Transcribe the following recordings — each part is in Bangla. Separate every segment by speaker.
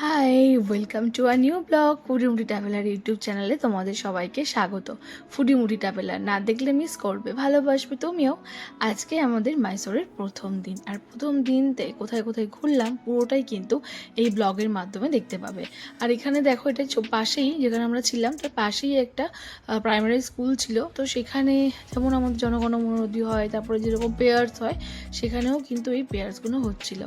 Speaker 1: High, welcome to a new blog Foodie Moody traveller YouTube চ্যানেলে তোমাদের সবাইকে স্বাগত। ফুডিমুডি ট্রাভেলার না দেখলে মিস করবে, ভালোবাসবে তুমিও। আজকে আমাদের মাইসোরের প্রথম দিন, আর প্রথম দিনতে কোথায় কোথায় ঘুরলাম পুরোটাই কিন্তু এই ব্লগের মাধ্যমে দেখতে পাবে। আর এখানে দেখো, এটা পাশেই যেখানে আমরা ছিলাম তার পাশেই একটা প্রাইমারি স্কুল ছিল। তো সেখানে যেমন আমাদের জনগণমন হয়, তারপরে যেরকম পেয়ার্স হয়, সেখানেও কিন্তু এই পেয়ার্সগুলো হচ্ছিল।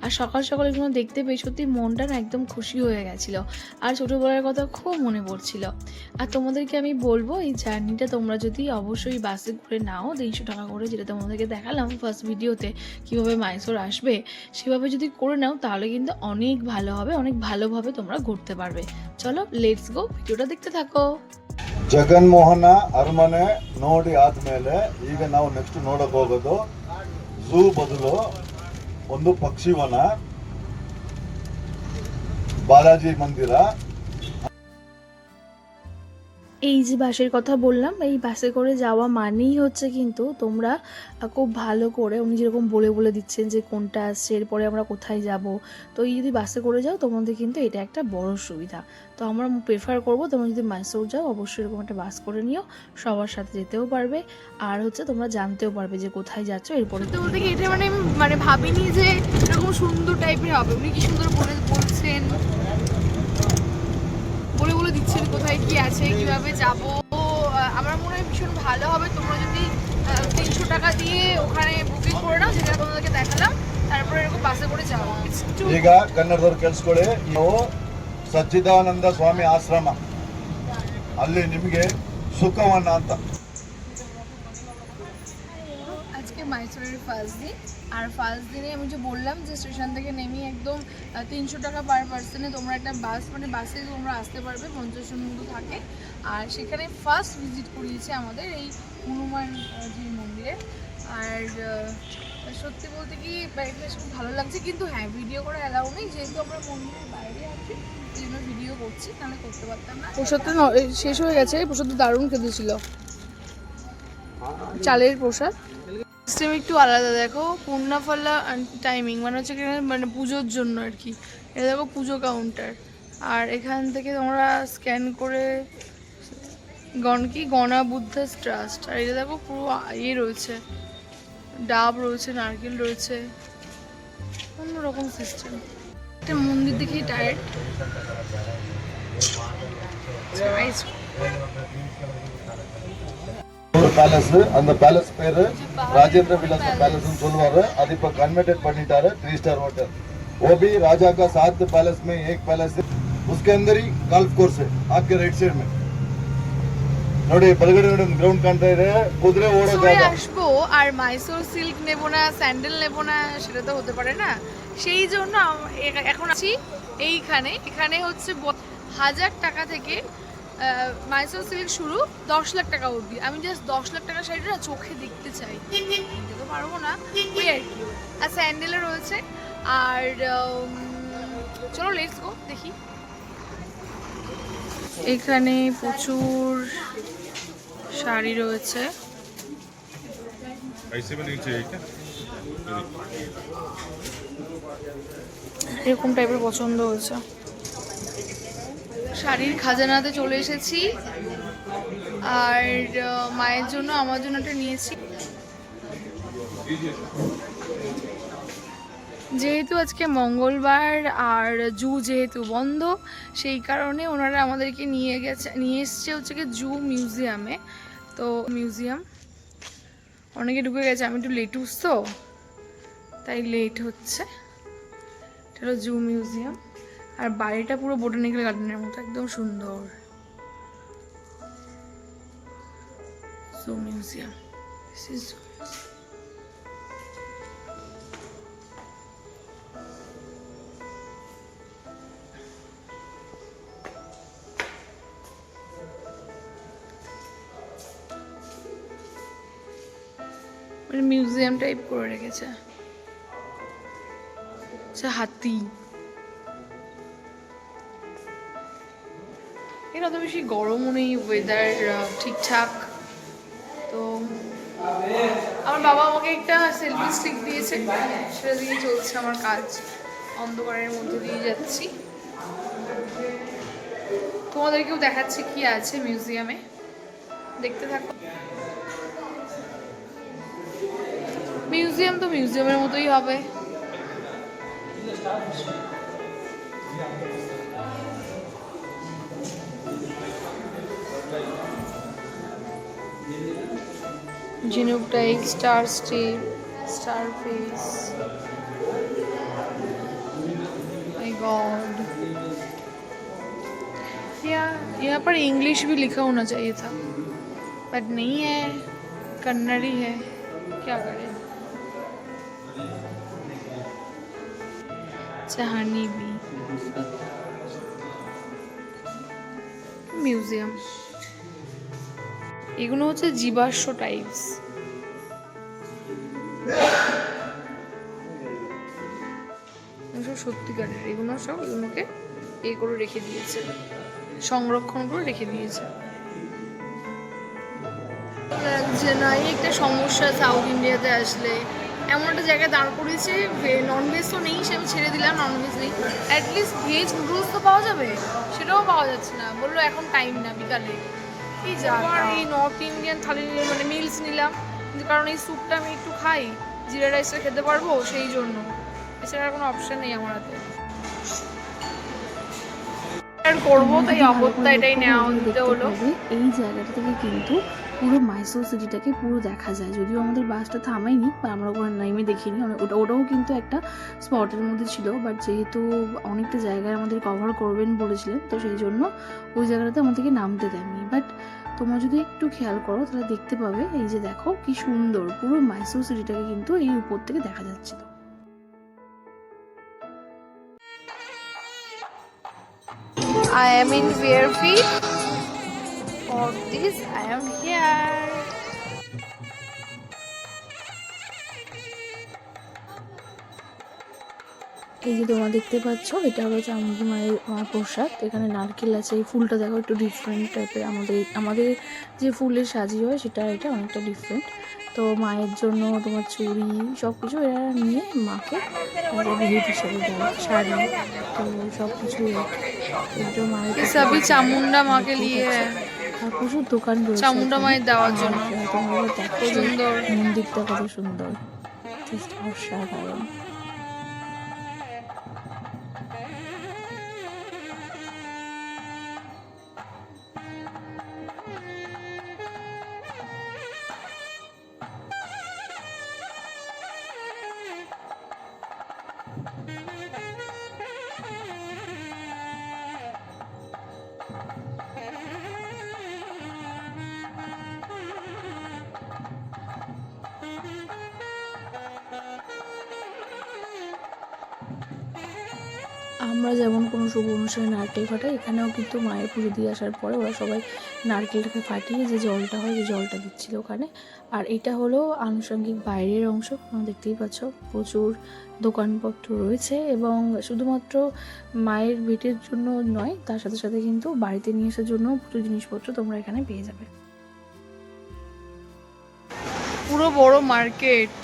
Speaker 1: আর সকাল সকাল এগুলো দেখতে পেয়ে সত্যি মনটা না একদম খুশি হয়ে গেছিলো। আর ছোটোবেলার কথা খুব মনে পড়ছিল। আর তোমাদেরকে আমি বলবো, এই জার্নিটা তোমরা যদি অবশ্যই বাসে ঘুরে নাও 300 টাকা করে, যেটা তোমাদেরকে দেখালাম ফার্স্ট ভিডিওতে কীভাবে মাইসোর আসবে, সেভাবে যদি করে নাও তাহলে কিন্তু অনেক ভালো হবে, অনেক ভালোভাবে তোমরা ঘুরতে পারবে। চলো লেটস গো, ভিডিওটা দেখতে থাকো।
Speaker 2: ಜಗನ್ಮೋಹನ ಅರಮನೆ ನೋಡಿ ಆದ್ಮೇಲೆ ಈಗ ನಾವು ನೆಕ್ಸ್ಟ್ ನೋಡಕ್ ಹೋಗೋದು ಝೂ ಬದಲು ಒಂದು ಪಕ್ಷಿವನ, ಬಾಲಾಜಿ ಮಂದಿರ।
Speaker 1: এই যে বাসের কথা বললাম, এই বাসে করে যাওয়া মানেই হচ্ছে কিন্তু তোমরা খুব ভালো করে, উনি যেরকম বলে বলে দিচ্ছেন যে কোনটা আসছে, এরপরে আমরা কোথায় যাব। তো এই যদি বাসে করে যাও তোমাদের কিন্তু এটা একটা বড় সুবিধা। তো আমরা প্রেফার করবো তোমরা যদি মাইসোর যাও অবশ্যই এরকম একটা বাস করে নিও, সবার সাথে যেতেও পারবে, আর হচ্ছে তোমরা জানতেও পারবে যে কোথায় যাচ্ছ। এরপরে
Speaker 3: তো বলতে কি, এটা মানে ভাবিনি যে এরকম সুন্দর টাইপের হবে। উনি কি সুন্দর বলছেন, বলে বলে দিচ্ছেন কোথায় কি আছে, কিভাবে যাব। আমার মনে হয় ভীষণ ভালো হবে তোমরা যদি 300 টাকা দিয়ে ওখানে বুকিং করে নাও, যেটা তোমাদেরকে দেখালাম, তারপরে এরকম বাসে করে যাও।
Speaker 2: ಈಗ ಕನ್ನಡದವ್ರು ಕೇಳಿಸ್ಕೊಳ್ಳಿ, ನೀವು ಸಚ್ಚಿದಾನಂದ ಸ್ವಾಮಿ ಆಶ್ರಮ ಅಲ್ಲಿ ನಿಮಗೆ ಸುಖವನ್ನ ಅಂತ।
Speaker 3: আজকে মাইসোরের ফার্স্ট দিন, আর ফার্স্ট দিনে আমি যে বললাম যে স্টেশন থেকে নেমে একদম 300 টাকা পার পার্সনে তোমরা একটা বাস, মানে বাসে তোমরা আসতে পারবে, 50 জন মতো থাকে। আর সেখানে ফার্স্ট ভিজিট করিয়েছে আমাদের এই হনুমানজি মন্দিরে। আর সত্যি বলতে কি বেশ খুব ভালো লাগছে, কিন্তু হ্যাঁ ভিডিও করা অ্যালাউ নেই, যেহেতু আমরা মন্দিরের বাইরে আছি সেই জন্য ভিডিও করছি, তাহলে করতে পারতাম না।
Speaker 1: প্রসাদটা শেষ হয়ে গেছে, প্রসাদটা দারুণ খেতে ছিল, চালের প্রসাদ। সিস্টেম একটু আলাদা, দেখো পূর্ণাফলা টাইমিং মানে হচ্ছে মানে পুজোর জন্য আর কি। এটা দেখো পুজো কাউন্টার, আর এখান থেকে তোমরা স্ক্যান করে গণা বুদ্ধাস ট্রাস্ট। আর এটা দেখো পুরো ইয়ে রয়েছে, ডাব রয়েছে, নারকেল রয়েছে, অন্যরকম সিস্টেম। একটা মন্দির দেখি ডাইরেক্ট
Speaker 2: பேலஸ், அந்த பேலஸ் பேரு ராஜேந்திர விலாஸ் பேலஸ் சொல்லுவாரு। அது இப்ப கன்वर्टेड பண்ணிட்டாரு 3 स्टार होटल। वो भी राजा का 7 पैलेस में एक पैलेस है, उसके अंदर ही गोल्फ कोर्स है आपके राइट साइड में। ನೋಡಿ ಬಲಗಡೆ ನೋಡಿ ಗ್ರೌಂಡ್ ಕಾಣ್ತಾ ಇದೆ, ಕುದುರೆ ಓಡೋ ಜಾಗ।
Speaker 3: আসবো আর মাইসোর সিল্ক নেব না, স্যান্ডেল নেব না, সেটা তো হতে পারে না। সেই জন্য এখন আছি এইখানে। এখানে হচ্ছে 1000 টাকা থেকে মাইসোর সিল্ক শুরু, 10 লাখ টাকা অবধি। আমি জাস্ট 10 লাখ টাকা শাড়িটা না চোখে দেখতে চাই, কিনতে তো পারবো না, ওই আর কি। আর স্যান্ডেলও রয়েছে। আর চলো লেটস গো, দেখি।
Speaker 1: এখানে প্রচুর শাড়ি রয়েছে, এরকম টাইপের পছন্দ হয়েছে।
Speaker 3: শাড়ির খাজানাতে চলে এসেছি, আর মায়ের জন্য আমার জন্য একটা নিয়েছি।
Speaker 1: যেহেতু আজকে মঙ্গলবার আর জু যেহেতু বন্ধ, সেই কারণে ওনারা আমাদেরকে নিয়ে এসছে হচ্ছে কি জু মিউজিয়ামে। তো মিউজিয়াম অনেকে ঢুকে গেছে, আমি একটু লেটুস তো তাই লেট হচ্ছে। এটা হলো জু মিউজিয়াম, আর বাড়িটা পুরো বোটানিক্যাল গার্ডেনের মতো একদম সুন্দর। Zoo museum, this is zoo museum. Museum type করে রেখেছে, হাতি। এটা অত বেশি গরমও নেই, ওয়েদার ঠিকঠাক। তো আমার বাবা আমাকে একটা সেলফি স্টিক দিয়েছে, সেটা দিয়ে চলছে আমার কাজ। অন্ধকারের মধ্যে দিয়ে যাচ্ছি।
Speaker 3: তোমাদেরকেও দেখাচ্ছি কি আছে মিউজিয়ামে, দেখতে থাকো। মিউজিয়াম তো মিউজিয়ামের মতোই হবে। झिनुक टाइग, star step, star face, my god. यहाँ पर इंग्लिश भी लिखा होना चाहिए था बट नहीं है, कन्नड़ी है, क्या करें। हानी बी মিউজিয়াম, এগুলো হচ্ছে জীবাশ্ম টাইপস। সত্যিকারের এগুলো সব, এগুলোকে করে রেখে দিয়েছে, সংরক্ষণ করে রেখে দিয়েছে। লাগছে না, এই একটা সমস্যা সাউথ ইন্ডিয়াতে আসলে এমন একটা জায়গায় দাঁড় করিয়েছে, ননভেজ তো নেই, সে আমি ছেড়ে দিলাম, ননভেজ নেই, অ্যাটলিস্ট ভেজ নুডলস তো পাওয়া যাবে, সেটাও পাওয়া যাচ্ছে না। বললো এখন টাইম না, বিকালে। এই যাবার এই নর্থ ইন্ডিয়ান থালি মানে মিলস নিলাম, কিন্তু কারণ এই স্যুপটা আমি একটু খাই, জিরা রাইসটা খেতে পারবো, সেই জন্য। এছাড়া কোনো অপশন নেই আমার হাতে। করবো তাই অবস্থা এটাই নেওয়া হতে হলো।
Speaker 1: এই জায়গাটা থেকে কিন্তু পুরো মাইসোর সিটিটাকে পুরো দেখা যায়, যদিও আমাদের বাসটা থামায়নি বা আমরা ওখানে নেমে দেখিনি, ওটাও কিন্তু একটা স্পটের মধ্যে ছিল, বাট যেহেতু অনেকটা জায়গায় আমাদের কভার করবেন বলেছিলেন, তো সেই জন্য ওই জায়গাটাতে আমাদেরকে নামতে দেননি। বাট তোমরা যদি একটু খেয়াল করো তাহলে দেখতে পাবে, এই যে দেখো কি সুন্দর পুরো মাইসোর সিটিটাকে কিন্তু এই উপর থেকে দেখা যাচ্ছিল।
Speaker 3: I am in Fairfield. For this, I am here.
Speaker 1: এই যে তোমরা দেখতে পাচ্ছ, এটা হলো চামুন্ডি মায়ের প্রসাদ। এখানে নারকেল আছে, এই ফুলটা দেখো একটু ডিফারেন্ট টাইপের, আমাদের যে ফুলের সাজি হয় সেটা এটা অনেকটা ডিফারেন্ট। তো মায়ের জন্য তোমার চুড়ি সব কিছু এরা নিয়ে মাকে গিফট হিসেবে দেয়, শাড়ি, তো সব কিছুই একদম মায়ের
Speaker 3: সবই চামুন্ডা মাকে নিয়ে,
Speaker 1: আর প্রচুর দোকান রয়েছে
Speaker 3: চামুন্ডা মায়ের দেওয়ার জন্য।
Speaker 1: তোমরা দেখো
Speaker 3: সুন্দর
Speaker 1: মন্দিরটা কত সুন্দর, অসাধারণ। আমরা যেমন কোনো শুভ অনুষ্ঠানে নারকেল ফাটাই, এখানেও কিন্তু মায়ের পুজো দিয়ে আসার পরে ওরা সবাই নারকেলটাকে ফাটিয়ে যে জলটা হয়, যে জলটা দিচ্ছিল ওখানে। আর এটা হলো আনুষঙ্গিক বাইরের অংশ, তোমরা দেখতেই পাচ্ছ প্রচুর দোকানপত্র রয়েছে, এবং শুধুমাত্র মায়ের ভেটের জন্য নয়, তার সাথে সাথে কিন্তু বাড়িতে নিয়ে আসার জন্য প্রচুর জিনিসপত্র তোমরা এখানে পেয়ে যাবে।
Speaker 3: পুরো বড় মার্কেট।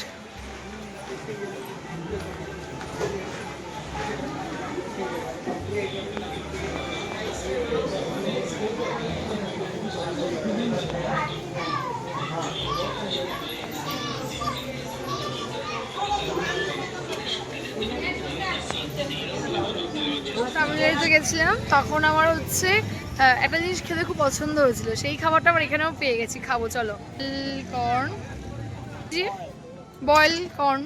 Speaker 3: তামিলনাড়ুতে গেছিলাম, তখন আমার হচ্ছে একটা জিনিস খেতে খুব পছন্দ হয়েছিল, সেই খাবারটা আমার এখানেও পেয়ে গেছি, খাবো চলো। কর্ন, জি বয়েল কর্ন।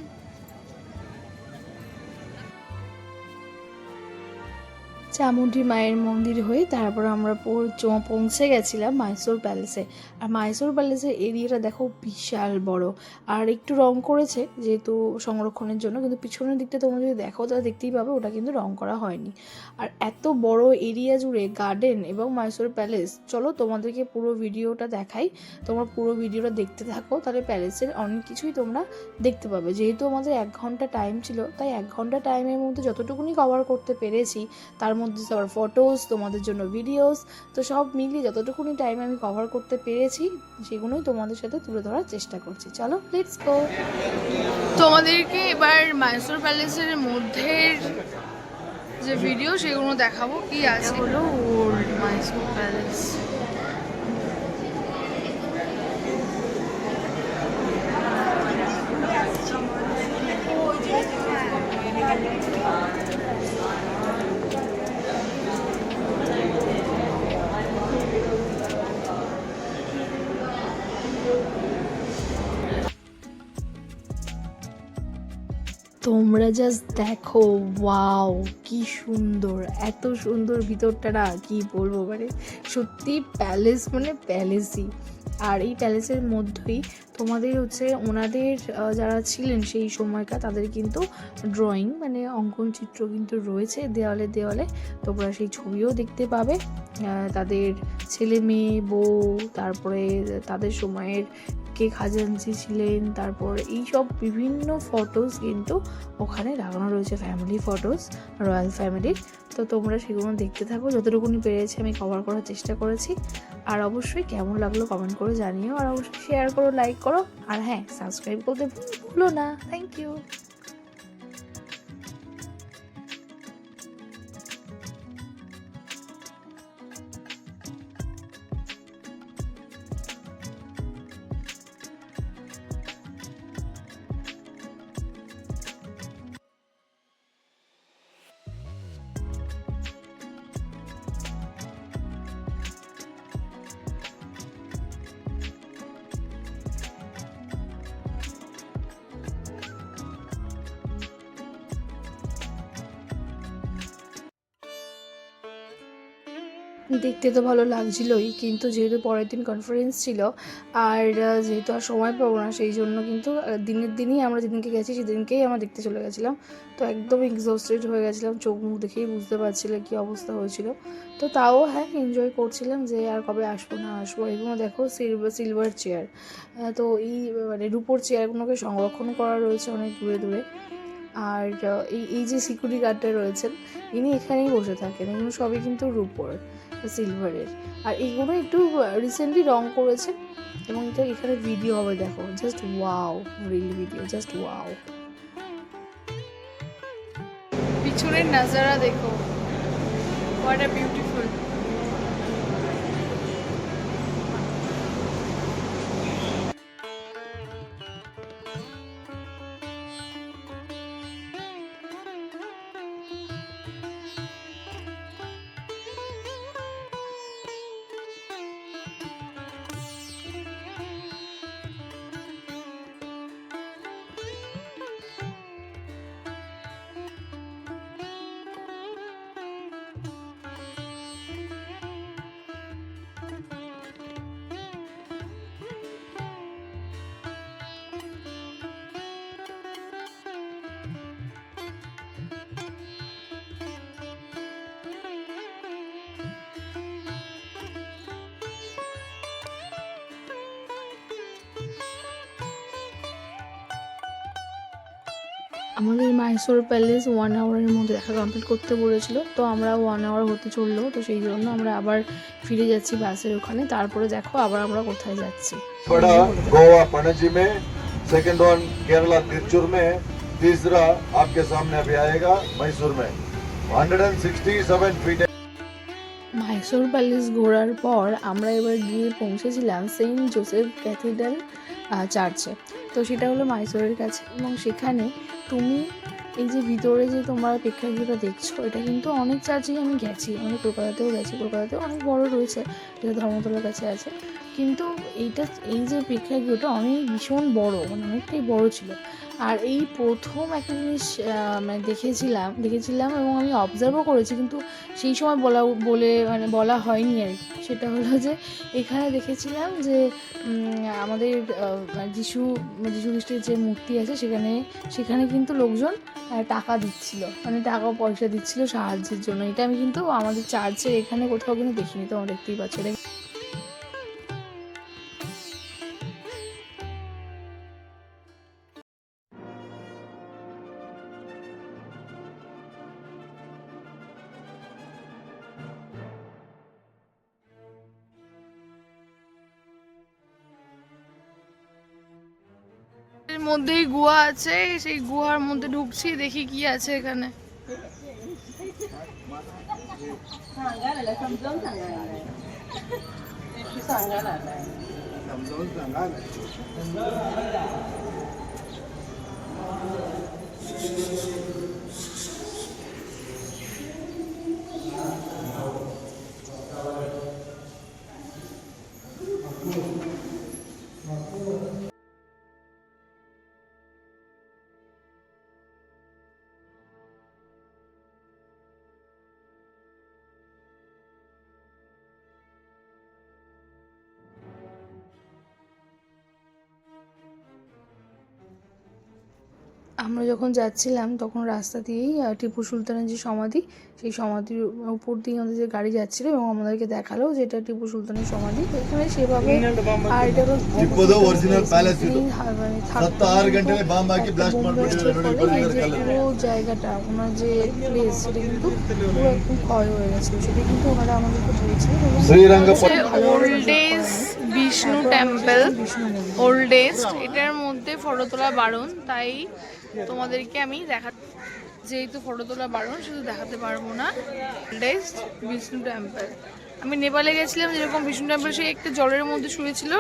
Speaker 1: চামুন্ডি মায়ের মন্দির হয়ে তারপর আমরা পৌঁছে গেছিলাম মাইসোর প্যালেসে। আর মাইসোর প্যালেসের এরিয়াটা দেখো বিশাল বড়, আর একটু রং করেছে যেহেতু সংরক্ষণের জন্য, কিন্তু পিছনের দিকটা তোমরা যদি দেখো তাহলে দেখতেই পাবে ওটা কিন্তু রং করা হয়নি। আর এত বড় এরিয়া জুড়ে গার্ডেন এবং মাইসোর প্যালেস, চলো তোমাদেরকে পুরো ভিডিওটা দেখাই, তোমরা পুরো ভিডিওটা দেখতে থাকো, তাহলে প্যালেসের অনেক কিছুই তোমরা দেখতে পাবে। যেহেতু আমাদের 1 ঘন্টা টাইম ছিল, তাই 1 ঘন্টা টাইমের মধ্যে যতটুকুনি কভার করতে পেরেছি, তার মধ্যে সবার ফটোস, তোমাদের জন্য ভিডিওস, তো সব মিলিয়ে যতটুকুনি টাইম আমি কভার করতে পেরেছি সেগুলোই তোমাদের সাথে তুলে ধরার চেষ্টা করছি। চলো লেটস গো।
Speaker 3: তোমাদেরকে এবার মাইসোর প্যালেসের মধ্যের যে ভিডিও সেগুলো দেখাবো কি আছে।
Speaker 1: হলো ওল্ড মাইসোর প্যালেস। তোমরা জাস্ট দেখো, ওয়াও কি সুন্দর, এত সুন্দর ভিতরটা না, কি বলবো, মানে সত্যি প্যালেস মানে প্যালেসই। আর এই প্যালেসের মধ্যেই তোমাদের হচ্ছে ওনাদের যারা ছিলেন সেই সময়কার তাদের কিন্তু ড্রয়িং মানে অঙ্কন চিত্র কিন্তু রয়েছে দেওয়ালে দেওয়ালে। তোমরা সেই ছবিও দেখতে পাবে, তাদের ছেলে মেয়ে বউ, তারপরে তাদের সময়ের কে খাজাঞ্চি ছিলেন, তারপর এইসব বিভিন্ন ফটোস কিন্তু ওখানে লাগানো রয়েছে, ফ্যামিলি ফটোস, রয়্যাল ফ্যামিলির। তো তোমরা সেগুলো দেখতে থাকো, যতটুকুনি পেরেছি আমি কভার করার চেষ্টা করেছি। আর অবশ্যই কেমন লাগলো কমেন্ট করে জানিও, আর অবশ্যই শেয়ার করো, লাইক করো, আর হ্যাঁ সাবস্ক্রাইব করতে ভুলো না। Thank you. দেখতে তো ভালো লাগছিলই, কিন্তু যেহেতু পরের দিন কনফারেন্স ছিল আর যেহেতু আর সময় পাবো না, সেই জন্য কিন্তু দিনের দিনই আমরা যেদিনকে গেছি সেদিনকেই আমরা দেখতে চলে গেছিলাম। তো একদম এক্সস্টেড হয়ে গেছিলাম, চোখ মুখ দেখেই বুঝতে পারছিলে কী অবস্থা হয়েছিল। তো তাও হ্যাঁ এনজয় করছিলাম যে আর কবে আসবো না আসবো। এগুলো দেখো সিলভার চেয়ার, তো এই মানে রুপোর চেয়ারগুলোকে সংরক্ষণ করা রয়েছে অনেক দূরে দূরে। আর এই যে সিকিউরিটি গার্ডটা রয়েছেন ইনি এখানেই বসে থাকেন, এগুলো সবই কিন্তু রুপোর সিলভারের। আর এইগুলো একটু রিসেন্টলি রং করেছে এবং এটা এখানে ভিডিও হবে, দেখো just wow, reel video, just wow.
Speaker 3: পিছনের নাজারা দেখো, হোয়াট আ বিউটিফুল।
Speaker 1: আমাদের মাইসোর প্যালেস 1 আওয়ারের মধ্যে দেখা কমপ্লিট করতে বলেছিল, তো আমরা 1 আওয়ার হতে চললো, তো সেই জন্য আমরা আবার ফিরে যাচ্ছি বাসের ওখানে। তারপরে দেখো আবার আমরা কোথায় যাচ্ছি।
Speaker 2: गोवा पणजी में, सेकंड वन केरला तिरुचुर में, तीसरा आपके सामने अभी आएगा मैसूर में 167 फीट।
Speaker 1: মাইসোর প্যালেস ঘোরার পর আমরা এবার গিয়ে পৌঁছেছিলাম সেন্ট জোসেফ ক্যাথিড্রাল চার্চে। তো সেটা হলো মাইসোরের কাছে, এবং সেখানে তুমি এই যে ভিতরে যে তোমরা প্রেক্ষাগৃহটা দেখছো, এটা কিন্তু অনেক চার্চেই আমি গেছি, আমি কলকাতাতেও গেছি, কলকাতাতেও অনেক বড় রয়েছে, যেটা ধর্মতলার কাছে আছে। কিন্তু এই যে প্রেক্ষাগৃহটা অনেক ভীষণ বড়, মানে অনেকটাই বড় ছিল। আর এই প্রথম একটা জিনিস মানে দেখেছিলাম এবং আমি অবজার্ভও করেছি, কিন্তু সেই সময় বলা হয়নি আর কি। সেটা হলো যে এখানে দেখেছিলাম যে আমাদের যিশু খ্রিস্টের যে মূর্তি আছে সেখানে কিন্তু লোকজন টাকা দিচ্ছিল, মানে টাকা পয়সা দিচ্ছিল সাহায্যের জন্য। এটা আমি কিন্তু আমাদের চার্চের এখানে কোথাও কিন্তু দেখিনি, তোমরা দেখতেই পাচ্ছ। এটা
Speaker 3: এর মধ্যেই গুহা আছে, সেই গুহার মধ্যে ঢুকছি, দেখি কি আছে এখানে।
Speaker 1: আমরা যখন যাচ্ছিলাম তখন রাস্তা দিয়েই টিপু সুলতানের যে সমাধি, সেই সমাধির উপর দিয়ে আমাদের যে গাড়ি যাচ্ছিল এবং আমাদেরকে দেখালো যে এটা টিপু সুলতানের সমাধি। এখানে সেভাবে আর এটা
Speaker 2: ಟಿಪ್ಪುದು ಒರಿಜಿನಲ್ ಪ್ಯಾಲೇಸ್ ಇದು 76 ಗಂಟೆಲೆ ಬಾಂಬ್ ಹಾಕಿ ಬ್ಲಾಸ್ಟ್ ಮಾಡ್ಬಿಟ್ಟಿದ್ದಾರೆ ನೋಡಿ ಬಂದಿದ್ದಾರೆ ಕಲ್ಲಲ್ಲಿ
Speaker 1: পুরো জায়গাটা ওনার যে প্লেস সেটা কিন্তু পুরো একদম ক্ষয় হয়ে গেছিল, সেটা কিন্তু ওনারা আমাদেরকে বলছিলেন। এবং
Speaker 2: Srirangapatna
Speaker 3: oldest Vishnu temple, oldest, এটার মধ্যে ফটো তোলা বারণ, তাই তোমাদেরকে আমি যেহেতু ফটো তোলা বারণ শুধু দেখাতে পারবো না। ওল্ডেজ বিষ্ণু টেম্পল, আমি নেপালে গেছিলাম, যেরকম বিষ্ণু টেম্পল সে একটা জলের মধ্যে শুয়েছিল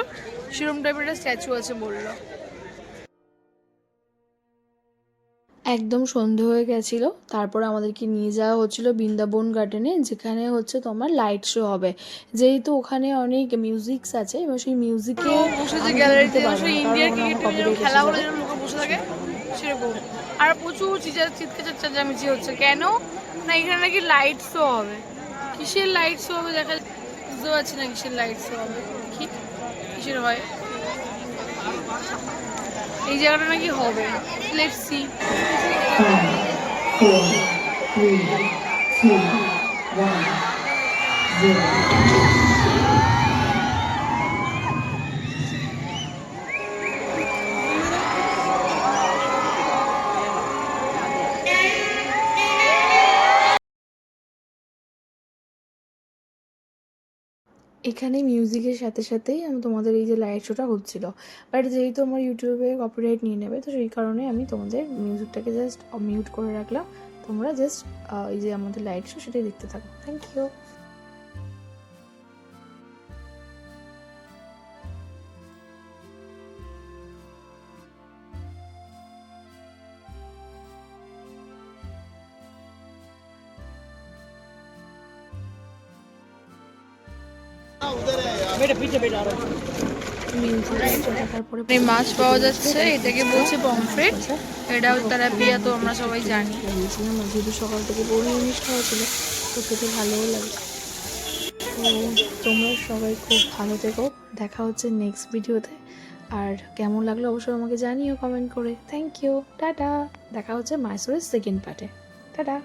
Speaker 3: সেরকম টাইপের একটা স্ট্যাচু আছে বললো।
Speaker 1: একদম সন্ধে হয়ে গেছিলো, তারপর আমাদেরকে নিয়ে যাওয়া হচ্ছিল বৃন্দাবন গার্ডেনে, যেখানে হচ্ছে তোমার লাইট শো হবে। যেহেতু ওখানে অনেক মিউজিকস আছে এবং সেই মিউজিকে
Speaker 3: বসেছে গ্যালারিতে, ইন্ডিয়ার ক্রিকেট খেলা হলে যেরকম লোক বসে থাকে সেরকম, আর প্রচুর চিৎকার চেঁচামেচি হচ্ছে। কেন না এখানে নাকি লাইট শো হবে। কিসের লাইট শো হবে দেখা বুঝতে পারছি না, কিসের লাইট শো হবে, কিসের হয় এই জায়গাটা নাকি হবে। Let's see.
Speaker 4: 5, 4, 3, 2, 1, 0.
Speaker 1: এখানে মিউজিকের সাথে সাথেই তোমাদের এই যে লাইট শোটা হচ্ছিল, বাট যেহেতু আমার ইউটিউবে কপিরাইট নিয়ে নেবে, তো সেই কারণে আমি তোমাদের মিউজিকটাকে জাস্ট মিউট করে রাখলাম। তোমরা জাস্ট এই যে আমাদের লাইট শো সেটাই দেখতে থাকো। Thank you. তারপরে
Speaker 3: এই মাছ পাওয়া যাচ্ছে, এটাকে বলছে পমফ্রেট, এটাও তেলাপিয়া, তো আমরা সবাই জানি।
Speaker 1: গিয়েছিলাম, যেহেতু সকাল থেকে বড় জিনিস খাওয়া ছিল তো খেতে ভালোও লাগে। তো তোমরা সবাই খুব ভালো থেকো, দেখা হচ্ছে নেক্সট ভিডিওতে। আর কেমন লাগলো অবশ্যই আমাকে জানিও কমেন্ট করে। Thank you, tata. দেখা হচ্ছে মাইসোরের সেকেন্ড পার্টে। টাটা।